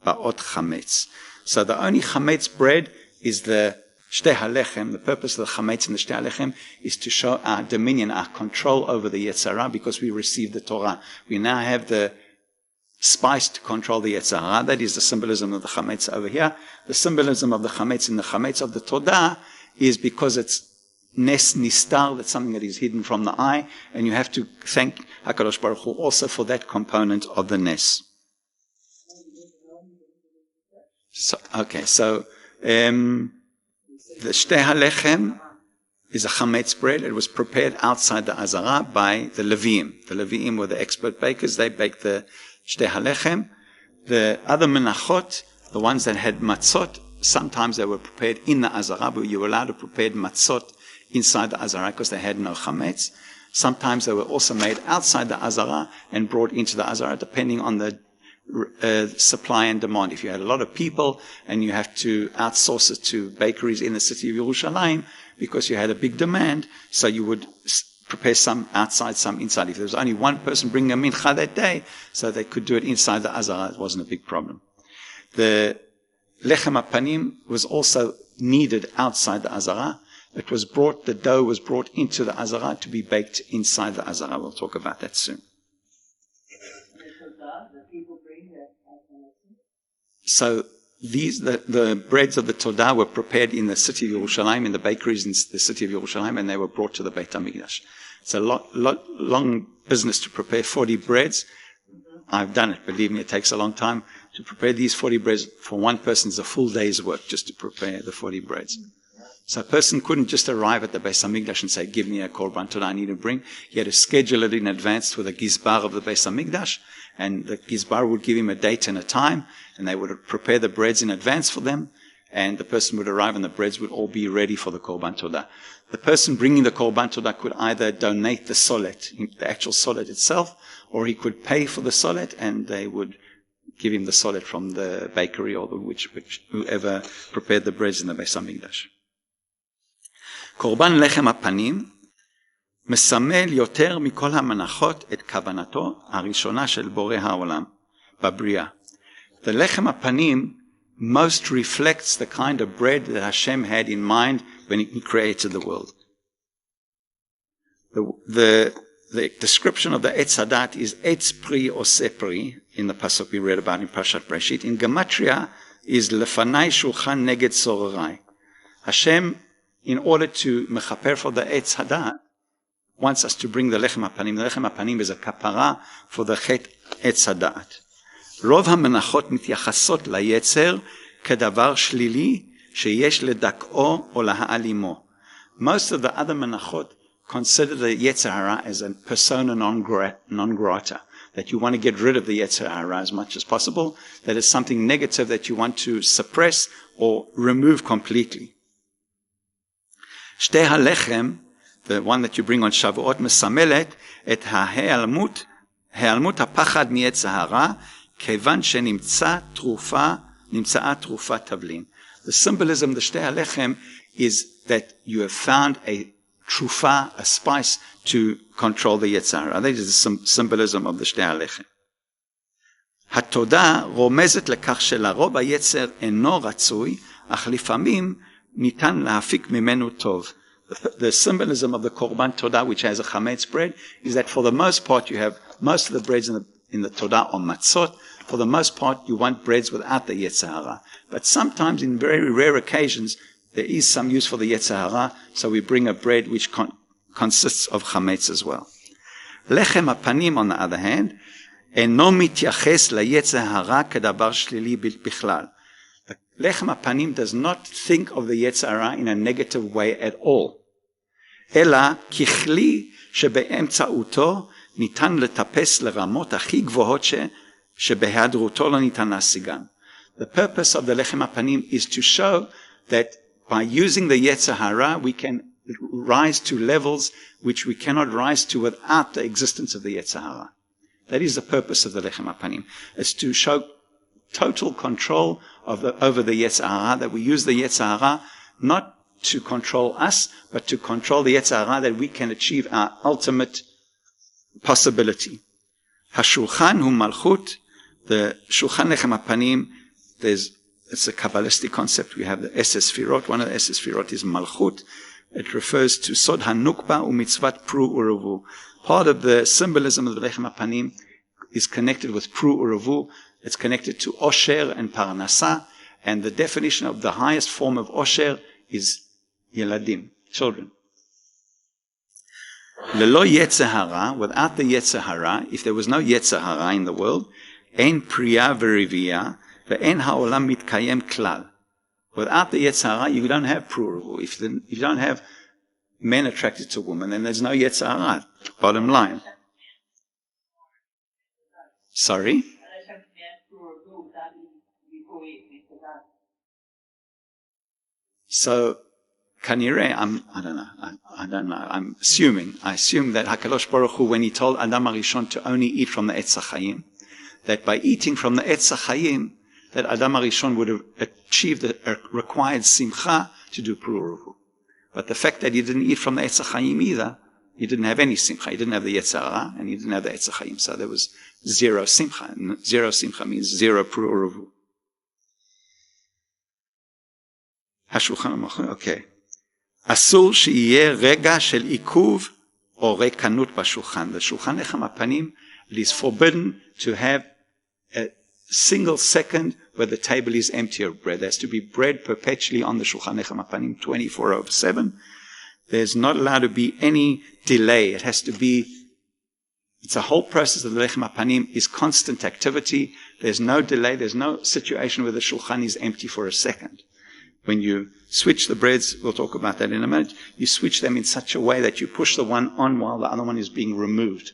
באות חמץ. So the only chametz bread is the shtei halechem. The purpose of the chametz and the shtei halechem is to show our dominion, our control over the yetzer hara, because we received the Torah. We now have the spice to control the yetzer hara. That is the symbolism of the chametz over here. The symbolism of the chametz in the chametz of the Todah is because it's nes nistar, that's something that is hidden from the eye, and you have to thank HaKadosh Baruch Hu also for that component of the nes. So the shtei halechem is a chametz bread. It was prepared outside the azara by the Leviim. The Leviim were the expert bakers. They baked the shtei halechem. The other menachot, the ones that had matzot, sometimes they were prepared in the Azara, but you were allowed to prepare matzot inside the Azara because they had no Chametz. Sometimes they were also made outside the Azara and brought into the Azara, depending on the supply and demand. If you had a lot of people and you have to outsource it to bakeries in the city of Yerushalayim because you had a big demand, so you would prepare some outside, some inside. If there was only one person bringing a mincha that day, so they could do it inside the Azara, it wasn't a big problem. The lechem panim was also needed outside the Azara. The dough was brought into the Azara to be baked inside the Azara. We'll talk about that soon. So the breads of the Todah were prepared in the city of Yerushalayim, in the bakeries in the city of Yerushalayim, and they were brought to the Beit HaMikdash. It's a long business to prepare 40 breads. I've done it, believe me, it takes a long time. To prepare these 40 breads for one person is a full day's work just to prepare the 40 breads. So a person couldn't just arrive at the Beit HaMikdash and say, give me a korban Todah I need to bring. He had to schedule it in advance with a gizbar of the Beit HaMikdash, and the gizbar would give him a date and a time, and they would prepare the breads in advance for them, and the person would arrive and the breads would all be ready for the korban Todah. The person bringing the korban Todah could either donate the solet, the actual solet itself, or he could pay for the solet and they would give him the solet from the bakery or whoever prepared the breads in the Beit HaMikdash. קורבן לחם הפנים מסמל יותר מכל המנחות את כוונתו הראשונה של בורא העולם בבריאה. The lechem hapanim most reflects the kind of bread that Hashem had in mind when He created the world. The description of the Etz Hadat is Etz Pri or Sepri in the pasuk we read about in Parashat Breshit. In Gematria is Lefanai Shulchan Neged Sorerai. Hashem, in order to mechaper for the Etz Hadat, wants us to bring the lechem hapanim. The lechem hapanim is a kapara for the chet Etz Hadat. רוב המנחות מתייחסות ליצר כדבר שלילי שיש לדכאו או להעלימו. Most of the other menachot consider the Yetzer Hara as a persona non grata, that you want to get rid of the Yetzer Hara as much as possible, that is something negative that you want to suppress or remove completely. שתי הלחם, the one that you bring on Shavuot, מסמלת את ההיעלמות הפחד מיצר הרע, כיוון שנמצאה תרופה תבלין. The symbolism of the Shtei HaLechem is that you have found a trufa, a spice to control the Yetzer Hara. That is the symbolism of the Shtei HaLechem. התודה רומזת לכך שלרוב היצר אינו רצוי, אך לפעמים ניתן להפיק ממנו טוב. The symbolism of the Korban Todah, which has a Chametz bread, is that for the most part you have most of the breads in the Todah on matzot. For the most part, you want breads without the Yetzer Hara. But sometimes, in very rare occasions, there is some use for the Yetzer Hara, so we bring a bread which consists of chametz as well. Lechem hapanim, on the other hand, אינו מתייחס ליצר הרע כדבר שלילי בכלל. The lechem hapanim does not think of the Yetzer Hara in a negative way at all. אלא ככלי שבאמצעותו ניתן לטפס לרמות הכי גבוהות שבהיעדרותו לא ניתן להשיגן. The purpose of the lechem hapanim is to show that by using the Yetzer Hara we can rise to levels which we cannot rise to without the existence of the Yetzer Hara. That is the purpose of the lechem hapanim. It's to show total control over the Yetzer Hara, that we use the Yetzer Hara not to control us, but to control the Yetzer Hara, that we can achieve our ultimate possibility. Hashulchan hu malchut. The Shulchan Lechem HaPanim, it's a Kabbalistic concept. We have the Eses Sfirot. One of the Eses Sfirot is Malchut. It refers to Sod HaNukba u'mitzvat Pru U'Revu. Part of the symbolism of the Lechem HaPanim is connected with Pru U'Revu. It's connected to Osher and Parnasa. And the definition of the highest form of Osher is Yeladim, children. Lelo Yetzer Hara, without the Yetzer Hara, if there was no Yetzer Hara in the world, אין פרייה ורבייה, ואין העולם מתקיים כלל. Without the Yetzer Hara, you don't have pru. If you don't have men attracted to women, then there's no Yetzer Hara. Bottom line. Sorry? So, kanireh, I don't know, I'm assuming, I assume that HaKadosh Baruch Hu, when he told Adam HaRishon to only eat from the Etz HaChaim, that by eating from the Etz HaChaim, that Adam HaRishon would have achieved the required simcha to do Pururuhu. But the fact that he didn't eat from the Etz HaChaim either, he didn't have any simcha. He didn't have the Yetzer Hara, and he didn't have the Etz HaChaim. So there was zero simcha. And zero simcha means zero Pururuhu. Okay. אסור שיהיה רגע של עיכוב או ריקנות בשולחן. The Shulchan Lechem HaPanim, it is forbidden to have a single second where the table is empty of bread. There has to be bread perpetually on the Shulchan Lechem HaPanim 24/7. There's not allowed to be any delay. It has to be, it's a whole process of the Lechem HaPanim is constant activity. There's no delay. There's no situation where the Shulchan is empty for a second. When you switch the breads, we'll talk about that in a minute, you switch them in such a way that you push the one on while the other one is being removed.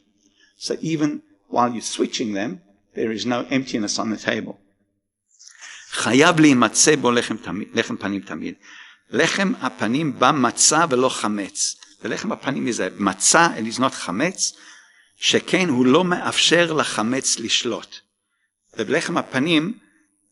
So even while you're switching them, there is no emptiness on the table. חייב להימצא בו לחם פנים תמיד. לחם הפנים בא מצה ולא חמץ. The לחם הפנים is a מצה, it is not חמץ, שכן הוא לא מאפשר לחמץ לשלוט. The לחם הפנים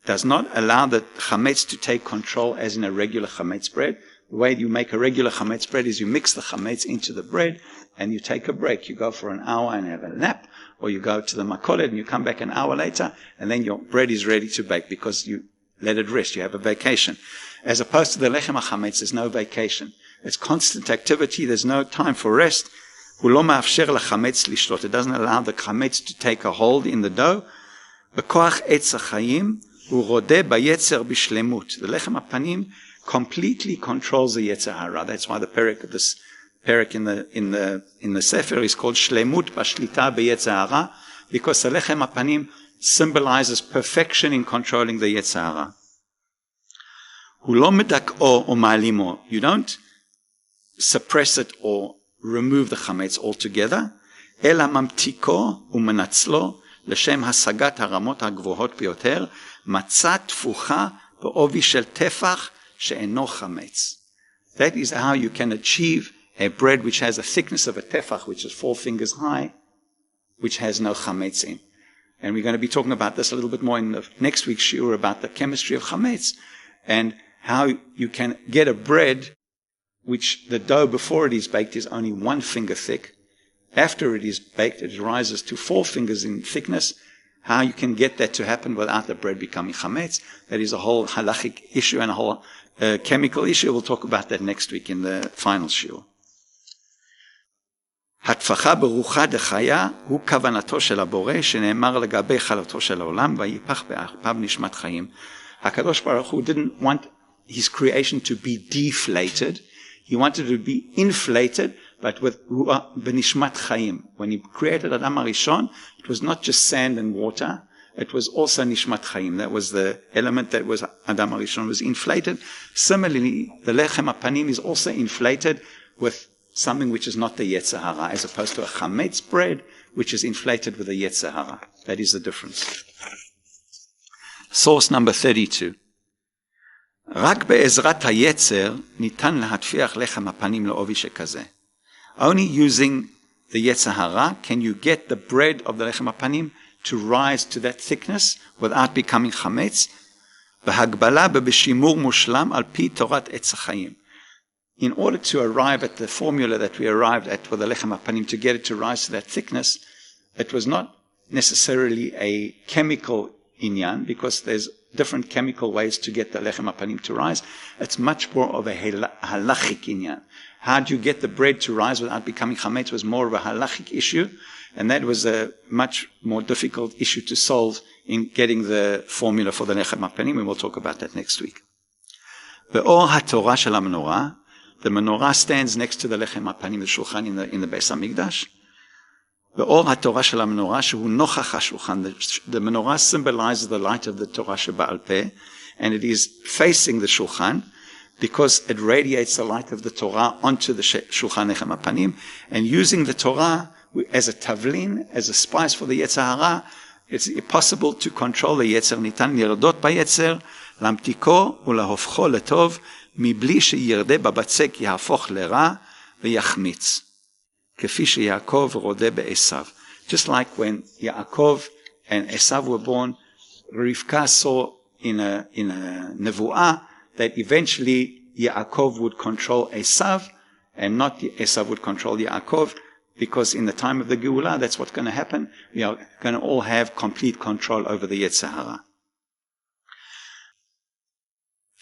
does not allow the chametz to take control as in a regular chametz bread. The way you make a regular chametz bread is you mix the chametz into the bread and you take a break. You go for an hour and have a nap, or you go to the makolet and you come back an hour later and then your bread is ready to bake because you let it rest. You have a vacation. As opposed to the lechem hachametz, there's no vacation. It's constant activity. There's no time for rest. It doesn't allow the chametz to take a hold in the dough. בכוח עץ החיים הוא רודה ביצר בשלמות. The lechem hapanim completely controls the Yetzer Hara. That's why the perek, this perek in the sefer is called Shlemut Bashlita B'Yetzer Hara, because the lechem hapanim symbolizes perfection in controlling the Yetzer Hara. הוא לא מדכאו או מעלימו. You don't suppress it or remove the chametz altogether, אלא ממתיקו ומנצלו לשם השגת הרמות הגבוהות ביותר, מצה תפוחה בעובי של טפח שאינו חמץ. That is how you can achieve a bread which has a thickness of a tefach, which is 4 fingers high, which has no chametz in. And we're going to be talking about this a little bit more in the next week's shiur about the chemistry of chametz and how you can get a bread which the dough before it is baked is only 1 finger thick. After it is baked, it rises to 4 fingers in thickness. How you can get that to happen without the bread becoming chametz, that is a whole halachic issue and a whole chemical issue. We'll talk about that next week in the final shiur. התפחה ברוחה דחיה הוא כוונתו של הבורא, שנאמר לגבי חלתו של העולם, ויפח באפיו נשמת חיים. HaKadosh Baruch Hu didn't want his creation to be deflated. He wanted it to be inflated, but with benishmat chayim. When he created Adam HaRishon, it was not just sand and water, it was also nishmat chayim. That was the element that was Adam HaRishon was inflated. Similarly, the lechem hapanim is also inflated with something which is not the Yetzer Hara, as opposed to a chametz bread, which is inflated with a Yetzer Hara. That is the difference. Source number 32. רק בעזרת היצר ניתן להטפיח לחם הפנים לעובי שכזה. Only using the Yetzer Hara can you get the bread of the lechem hapanim to rise to that thickness without becoming chametz. בהגבלה ובשימור מושלם על פי תורת עץ החיים. In order to arrive at the formula that we arrived at with the lechem hapanim, to get it to rise to that thickness, it was not necessarily a chemical inyan, because there's different chemical ways to get the lechem hapanim to rise. It's much more of a halachic inyan. How do you get the bread to rise without becoming chametz was more of a halachic issue, and that was a much more difficult issue to solve in getting the formula for the lechem hapanim, and we'll talk about that next week. Be'or haTorah shel menorah, the menorah stands next to the lechem hapanim, the shulchan in the Beit HaMikdash. Be'or haTorah shel menorah shehu nochach hashulchan, the menorah symbolizes the light of the Torah sheBa'al Peh, and it is facing the shulchan, because it radiates the light of the Torah onto the Shulchan Lechem HaPanim, and using the Torah as a tavlin, as a spice for the Yetzer Hara, it's possible to control the Yetzer. ניתן לרדות ביצר, להמתיקו ולהופכו לטוב, מבלי שירדה בבצק יהפוך לרע ויחמיץ. כפי שיעקב רודה בעשיו. Just like when Yaakov and Esav were born, Rivka saw in a nevuah that eventually Yaakov would control Esav and not Esav would control Yaakov, because in the time of the Geulah, that's what's going to happen. We are going to all have complete control over the Yetzer Hara.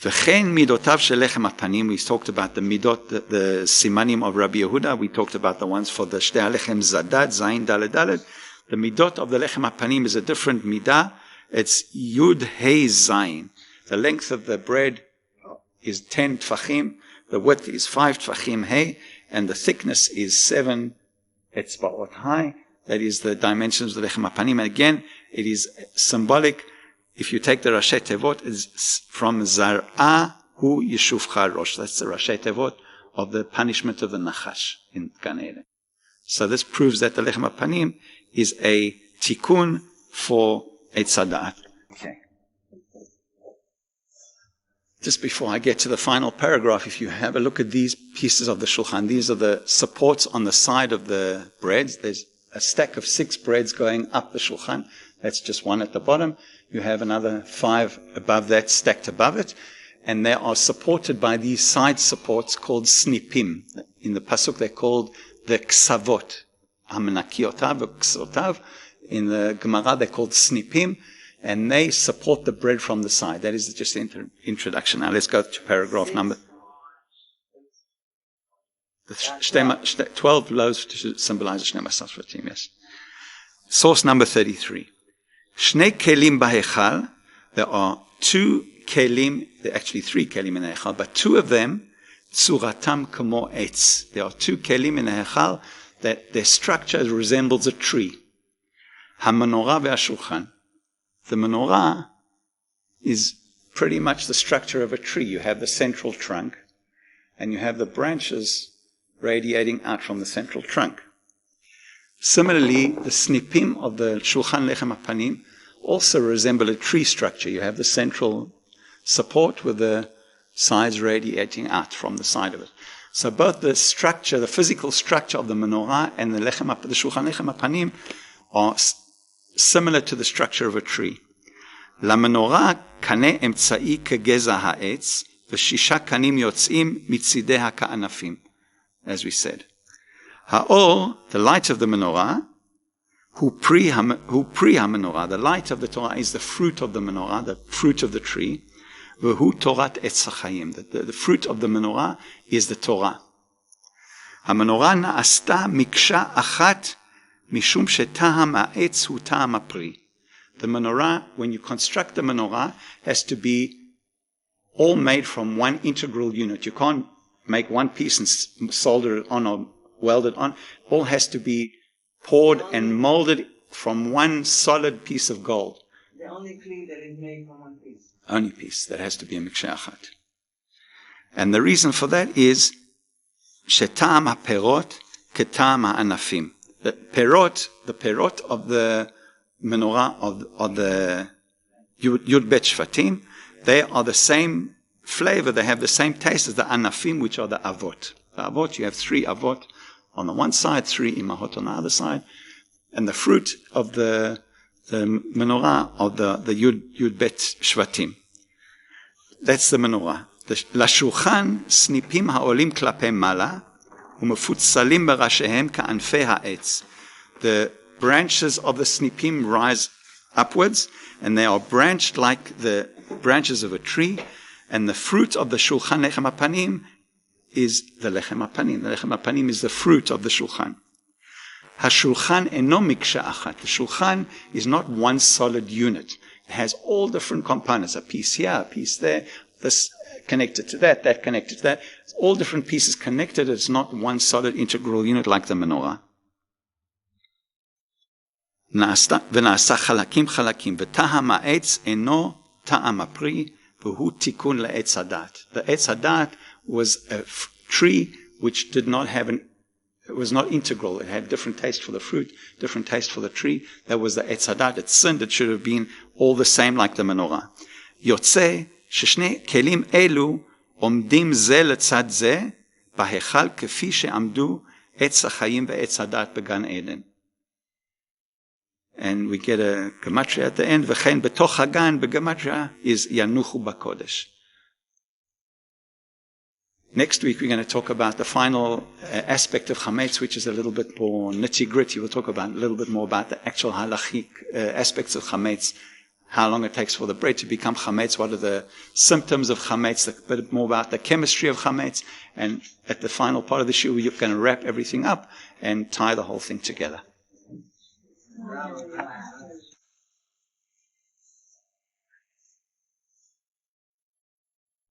וכן מידותיו של לחם הפנים, we talked about the midot, the simanim of Rabbi Yehuda, we talked about the ones for the shtei halechem zadat, zayin, dalet, dalet. The midot of the lechem hapanim is a different midah. It's yud, hey, zayin. The length of the bread is 10 tfachim, the width is 5 tfachim, hey, and the thickness is 7 etzbaot high. That is the dimensions of the lechem hapanim. And again, it is symbolic. If you take the Rashi Tevot, it's from Zar'a hu yeshuvcha rosh. That's the Rashi Tevot of the punishment of the Nachash in Gan Eden. So this proves that the Lechem HaPanim is a tikkun for Eitz Hadat. Okay. Just before I get to the final paragraph, if you have a look at these pieces of the Shulchan, these are the supports on the side of the breads. There's a stack of 6 breads going up the Shulchan. That's just one at the bottom. You have another 5 above that, stacked above it. And they are supported by these side supports called snipim. In the Pasuk, they're called the ksavot. Hamenakiotav, ksotav. In the Gemara, they're called snipim. And they support the bread from the side. That is just the introduction. Now let's go to paragraph number. The 12 loaves to symbolize the Shnei Masas Shvatim, yes. Source number 33. Shnei kelim bahechal. There are 2 kelim, there are actually 3 kelim in the hechal, but 2 of them, tzuratam kamo etz. There are 2 kelim in the hechal that their structure resembles a tree. Hamenorah ve'ashulchan. The menorah is pretty much the structure of a tree. You have the central trunk, and you have the branches radiating out from the central trunk. Similarly, the snipim of the Shulchan Lechem HaPanim also resemble a tree structure. You have the central support with the sides radiating out from the side of it. So both the structure, the physical structure of the menorah and the Shulchan Lechem HaPanim are similar to the structure of a tree. למנורה קנה אמצעי כגזע העץ, ושישה קנים יוצאים מצידיה כענפים, as we said. Ha'or, the light of the menorah, hu pri hamenorah, the light of the Torah is the fruit of the menorah, the fruit of the tree. V'hu Torat Etz HaChaim, the fruit of the menorah is the Torah. Hamenorah na'asta miksha achat mishum she'ta'am ha'etz hu ta'am ha'pri. The menorah, when you construct the menorah, has to be all made from one integral unit. You can't make one piece and solder it on or weld it on. All has to be poured and molded from one solid piece of gold. The only kli that is made from one piece. Only piece. That has to be a miksheh achat. And the reason for that is shetam ha'perot ketam ha'anafim. The perot of the menorah of the Yud Bet Shvatim, they are the same flavor, they have the same taste as the anafim, which are the avot. The avot, you have 3 avot on the one side, 3 imahot on the other side, and the fruit of the menorah of the Yud Bet Shvatim. That's the menorah. Lashulchan snipim ha'olim klape mala umefutsalim berashehem ka'anfei ha'etz. The branches of the snipim rise upwards, and they are branched like the branches of a tree, and the fruit of the Shulchan Lechem HaPanim is the Lechem HaPanim. The Lechem HaPanim is the fruit of the Shulchan. HaShulchan eno miksha achat. The Shulchan is not one solid unit. It has all different components, a piece here, a piece there, this connected to that, that connected to that. It's all different pieces connected. It's not one solid integral unit like the menorah. ונעשה חלקים חלקים, וטעם העץ אינו טעם הפרי, והוא תיקון לעץ הדת. The עץ הדת was a tree which did not have it was not integral. It had different taste for the fruit, different taste for the tree. That was the עץ הדת. It sinned. It should have been all the same like the menorah. יוצא ששני כלים אלו עומדים זה לצד זה, בהיכל כפי שעמדו עץ החיים ועץ הדת בגן עדן. And we get a gematria at the end, וכן בתוך הגן, בגמטריה, is ינוחו בקודש. Next week we're going to talk about the final aspect of Chametz, which is a little bit more nitty-gritty. We'll talk about a little bit more about the actual halachic aspects of Chametz, how long it takes for the bread to become Chametz, what are the symptoms of Chametz, a bit more about the chemistry of Chametz, and at the final part of the shiur, you're going to wrap everything up and tie the whole thing together.